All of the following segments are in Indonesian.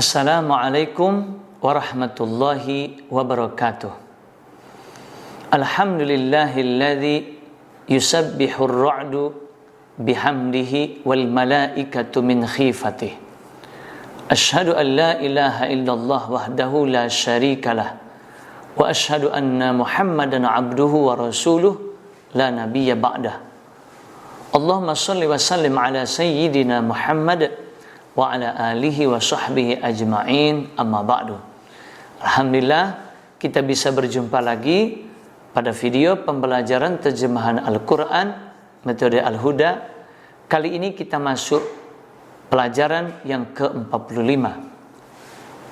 Assalamualaikum warahmatullahi wabarakatuh. Alhamdulillahilladzi yusabbihur ra'du bihamdihi wal malaikatu min khifatihi. Asyhadu an la ilaha illallah wahdahu la syarikalah wa asyhadu anna Muhammadan abduhu wa rasuluh la nabiyya ba'dah. Allahumma shalli wa sallim ala sayyidina Muhammad wa ala alihi wa sahbihi ajma'in, amma ba'du. Alhamdulillah kita bisa berjumpa lagi pada video pembelajaran terjemahan Al-Quran metode Al-Huda. Kali ini kita masuk pelajaran yang ke-45.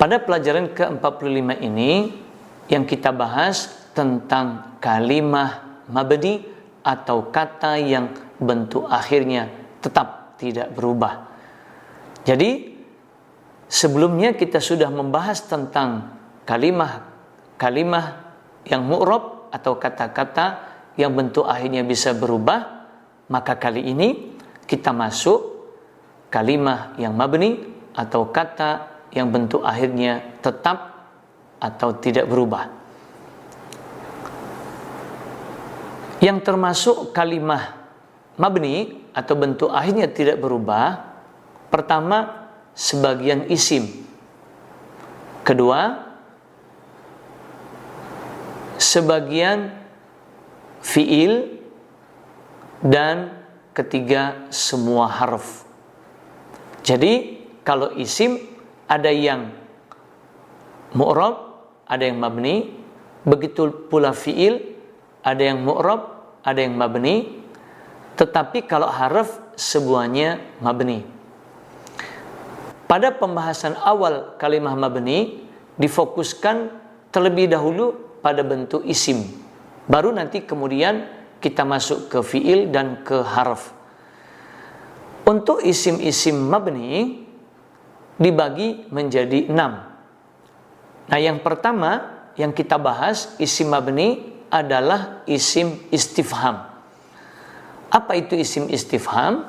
Pada pelajaran ke-45 ini yang kita bahas tentang kalimah mabni atau kata yang bentuk akhirnya tetap tidak berubah. Jadi sebelumnya kita sudah membahas tentang kalimah yang mu'rab atau kata-kata yang bentuk akhirnya bisa berubah. Maka kali ini kita masuk kalimah yang mabni atau kata yang bentuk akhirnya tetap atau tidak berubah. Yang termasuk kalimah mabni atau bentuk akhirnya tidak berubah, pertama, sebagian isim. Kedua, sebagian fiil. Dan ketiga, semua harf. Jadi, kalau isim ada yang mu'rab, ada yang mabni. Begitu pula fiil, ada yang mu'rab, ada yang mabni. Tetapi kalau harf, semuanya mabni. Pada pembahasan awal kalimah mabni difokuskan terlebih dahulu pada bentuk isim. Baru nanti kemudian kita masuk ke fiil dan ke harf. Untuk isim-isim mabni dibagi menjadi 6. Nah, yang pertama yang kita bahas isim mabni adalah isim istifham. Apa itu isim istifham?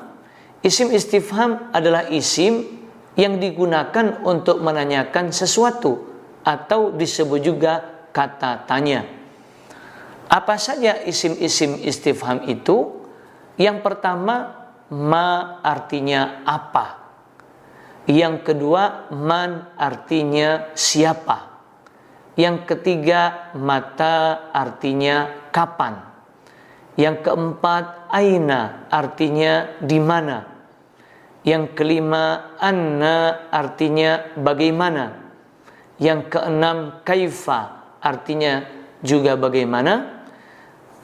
Isim istifham adalah isim yang digunakan untuk menanyakan sesuatu atau disebut juga kata tanya. Apa saja isim-isim istifham itu? Yang pertama, ma artinya apa. Yang kedua, man artinya siapa. Yang ketiga, mata artinya kapan. Yang keempat, aina artinya di mana. Yang kelima, anna artinya bagaimana. Yang keenam, kaifa artinya juga bagaimana.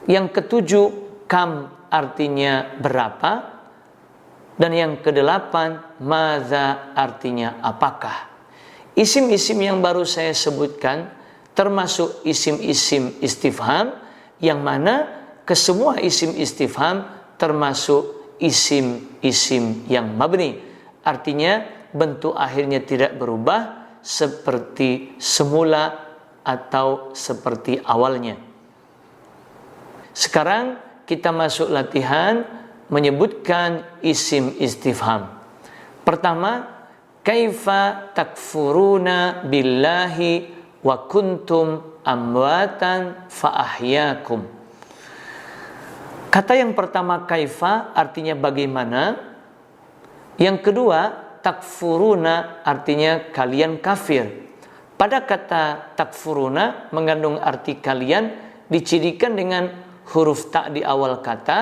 Yang ketujuh, kam artinya berapa. Dan yang kedelapan, madza artinya apakah. Isim-isim yang baru saya sebutkan termasuk isim-isim istifham, yang mana kesemua isim istifham termasuk isim-isim yang mabni. Artinya bentuk akhirnya tidak berubah seperti semula atau seperti awalnya. Sekarang kita masuk latihan menyebutkan isim istifham. Pertama, kaifa takfuruna billahi wa kuntum amwatan fa ahyakum. Kata yang pertama kaifa artinya bagaimana. Yang kedua takfuruna artinya kalian kafir. Pada kata takfuruna mengandung arti kalian dicirikan dengan huruf ta di awal kata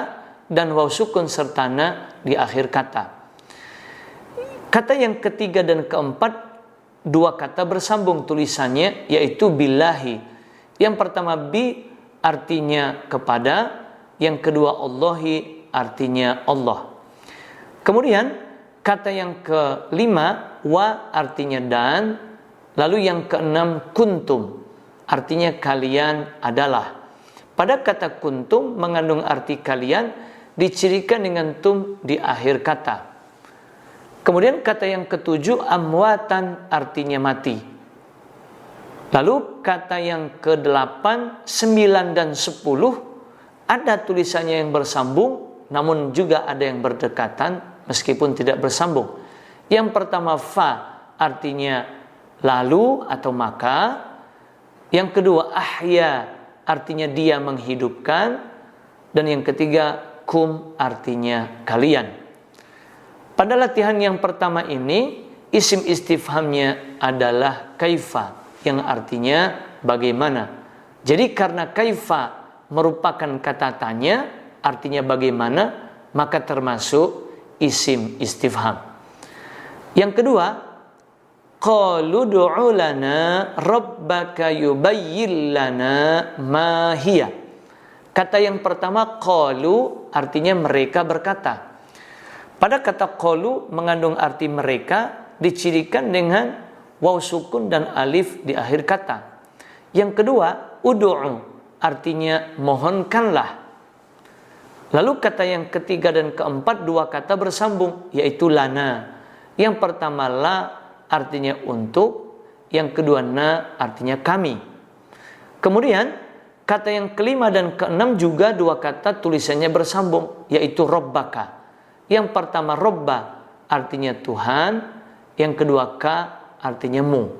dan waw sukun serta na di akhir kata. Kata yang ketiga dan keempat, dua kata bersambung tulisannya, yaitu billahi. Yang pertama bi artinya kepada. Yang kedua Allahi artinya Allah. Kemudian kata yang kelima wa artinya dan. Lalu yang keenam kuntum artinya kalian adalah. Pada kata kuntum mengandung arti kalian dicirikan dengan tum di akhir kata. Kemudian kata yang ketujuh amwatan artinya mati. Lalu kata yang ke-8, 9 dan 10 ada tulisannya yang bersambung, namun juga ada yang berdekatan meskipun tidak bersambung. Yang pertama fa artinya lalu atau maka. Yang kedua, ahya artinya dia menghidupkan. Dan yang ketiga, kum artinya kalian. Pada latihan yang pertama ini, isim istifhamnya adalah kaifa, yang artinya bagaimana. Jadi karena kaifa merupakan kata tanya, artinya bagaimana, maka termasuk isim istifham. Yang kedua, qalu du'u lana rabbaka yubayyin lana ma hiya. Kata yang pertama qalu artinya mereka berkata. Pada kata qalu mengandung arti mereka, dicirikan dengan waw sukun dan alif di akhir kata. Yang kedua, ud'u artinya mohonkanlah. Lalu kata yang ketiga dan keempat, dua kata bersambung, yaitu lana. Yang pertama la artinya untuk, yang kedua na artinya kami. Kemudian kata yang kelima dan keenam juga dua kata tulisannya bersambung, yaitu robbaka. Yang pertama robba artinya Tuhan, yang kedua ka artinya mu.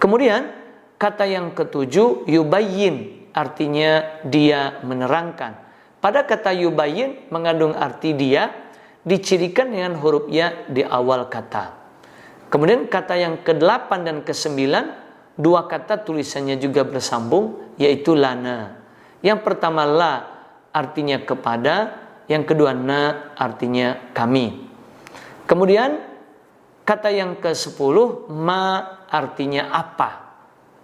Kemudian kata yang ketujuh yubayyin artinya dia menerangkan. Pada kata yubayyin mengandung arti dia, dicirikan dengan huruf ya di awal kata. Kemudian kata yang ke-8 dan ke-9, dua kata tulisannya juga bersambung, yaitu lana. Yang pertama la artinya kepada, yang kedua na artinya kami. Kemudian kata yang ke-10 ma artinya apa,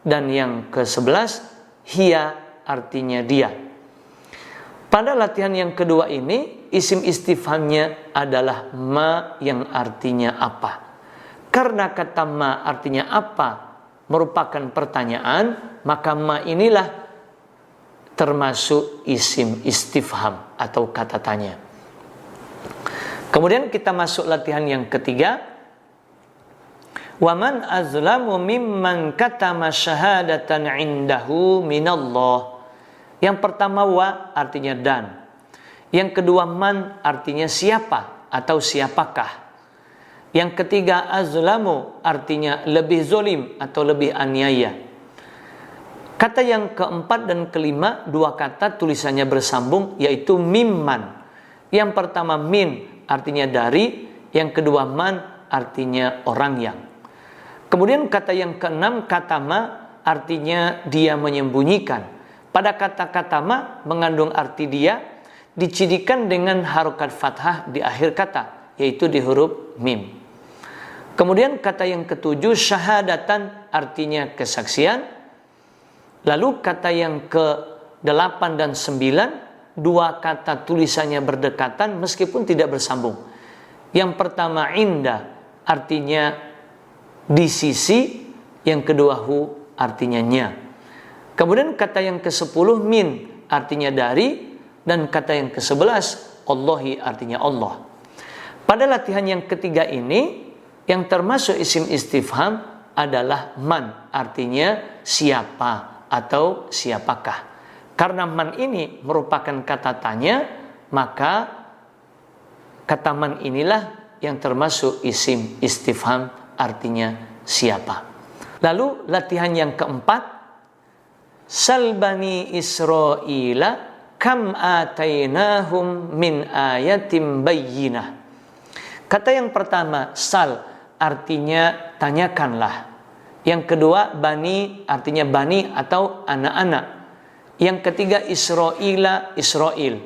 dan yang ke-11 hiya artinya dia. Pada latihan yang kedua ini, isim istifhamnya adalah ma yang artinya apa. Karena kata ma artinya apa merupakan pertanyaan, maka ma inilah termasuk isim istifham atau kata tanya. Kemudian kita masuk latihan yang ketiga. Waman azlamu mimman katama syahadatan indahu minallah. Yang pertama wa artinya dan. Yang kedua man artinya siapa atau siapakah. Yang ketiga azlamu artinya lebih zolim atau lebih aniaya. Kata yang keempat dan kelima, dua kata tulisannya bersambung, yaitu mimman. Yang pertama min artinya dari, yang kedua man artinya orang yang. Kemudian kata yang keenam, kata ma artinya dia menyembunyikan. Pada kata-kata ma mengandung arti dia, dicirikan dengan harokat fathah di akhir kata, yaitu di huruf mim. Kemudian kata yang ketujuh, syahadatan artinya kesaksian. Lalu kata yang ke-8 dan 9, dua kata tulisannya berdekatan meskipun tidak bersambung. Yang pertama inda artinya di sisi, yang kedua hu artinya nya. Kemudian kata yang ke-10 min artinya dari, dan kata yang ke-11 Allahi artinya Allah. Pada latihan yang ketiga ini, yang termasuk isim istifham adalah man artinya siapa atau siapakah. Karena man ini merupakan kata tanya, maka kata man inilah yang termasuk isim istifham artinya siapa. Lalu latihan yang keempat, Sal bani Israila kam atainahum min ayatim bayyinah. Kata yang pertama sal artinya tanyakanlah. Yang kedua bani artinya bani atau anak-anak. Yang ketiga Israila Israel.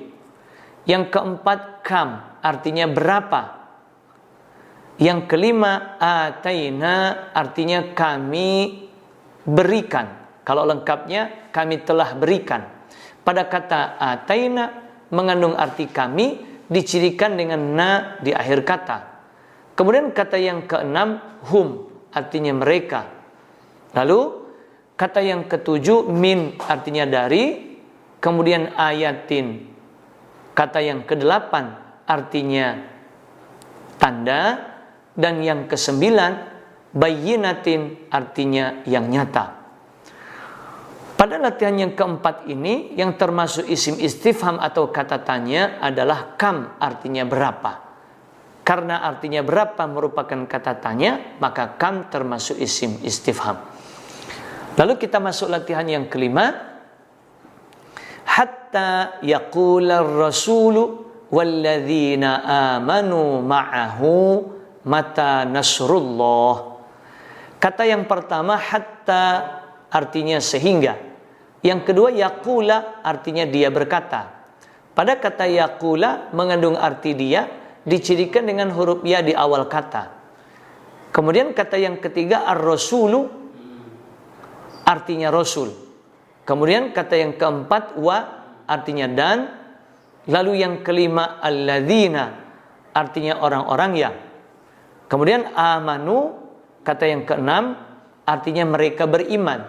Yang keempat kam artinya berapa. Yang kelima ataina artinya kami berikan. Kalau lengkapnya kami telah berikan. Pada kata ataina mengandung arti kami, dicirikan dengan na di akhir kata. Kemudian kata yang keenam hum artinya mereka. Lalu kata yang ketujuh min artinya dari. Kemudian ayatin kata yang kedelapan artinya tanda. Dan yang kesembilan bayyinatin artinya yang nyata. Pada latihan yang keempat ini, yang termasuk isim istifham atau kata tanya adalah kam artinya berapa. Karena artinya berapa merupakan kata tanya, maka kam termasuk isim istifham. Lalu kita masuk latihan yang kelima. Hatta yaqula ar-rasulu walladzina amanu ma'ahu mata nasrullah. Kata yang pertama hatta artinya sehingga. Yang kedua yaqula artinya dia berkata. Pada kata yaqula mengandung arti dia, dicirikan dengan huruf ya di awal kata. Kemudian kata yang ketiga ar-rasulu artinya rasul. Kemudian kata yang keempat wa artinya dan. Lalu yang kelima alladzina artinya orang-orang yang. Kemudian amanu kata yang keenam artinya mereka beriman.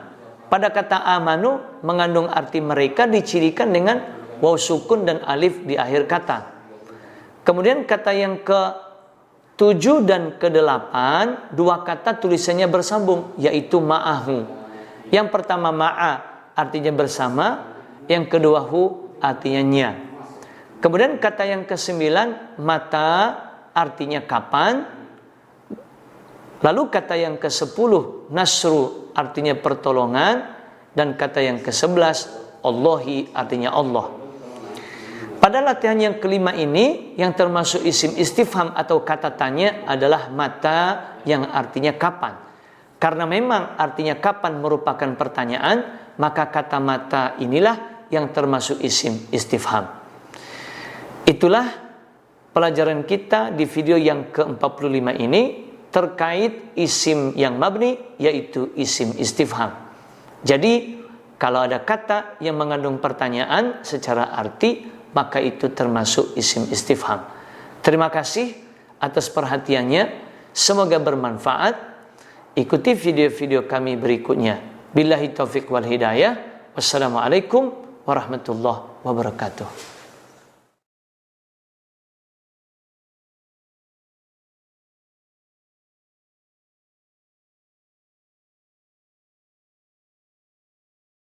Pada kata amanu mengandung arti mereka, dicirikan dengan waw sukun dan alif di akhir kata. Kemudian kata yang ke-7 dan ke-8 dua kata tulisannya bersambung, yaitu ma'ahu. Yang pertama ma'a artinya bersama, yang kedua hu artinya nya. Kemudian kata yang ke-9 mata artinya kapan. Lalu kata yang ke-10 nasru artinya pertolongan, dan kata yang ke-11 Allahi artinya Allah. Pada latihan yang kelima ini, yang termasuk isim istifham atau kata tanya adalah mata yang artinya kapan. Karena memang artinya kapan merupakan pertanyaan, maka kata mata inilah yang termasuk isim istifham. Itulah pelajaran kita di video yang ke-45 ini terkait isim yang mabni, yaitu isim istifham. Jadi kalau ada kata yang mengandung pertanyaan secara arti, maka itu termasuk isim istifham. Terima kasih atas perhatiannya. Semoga bermanfaat. Ikuti video-video kami berikutnya. Billahi taufiq wal hidayah. Wassalamualaikum warahmatullahi wabarakatuh.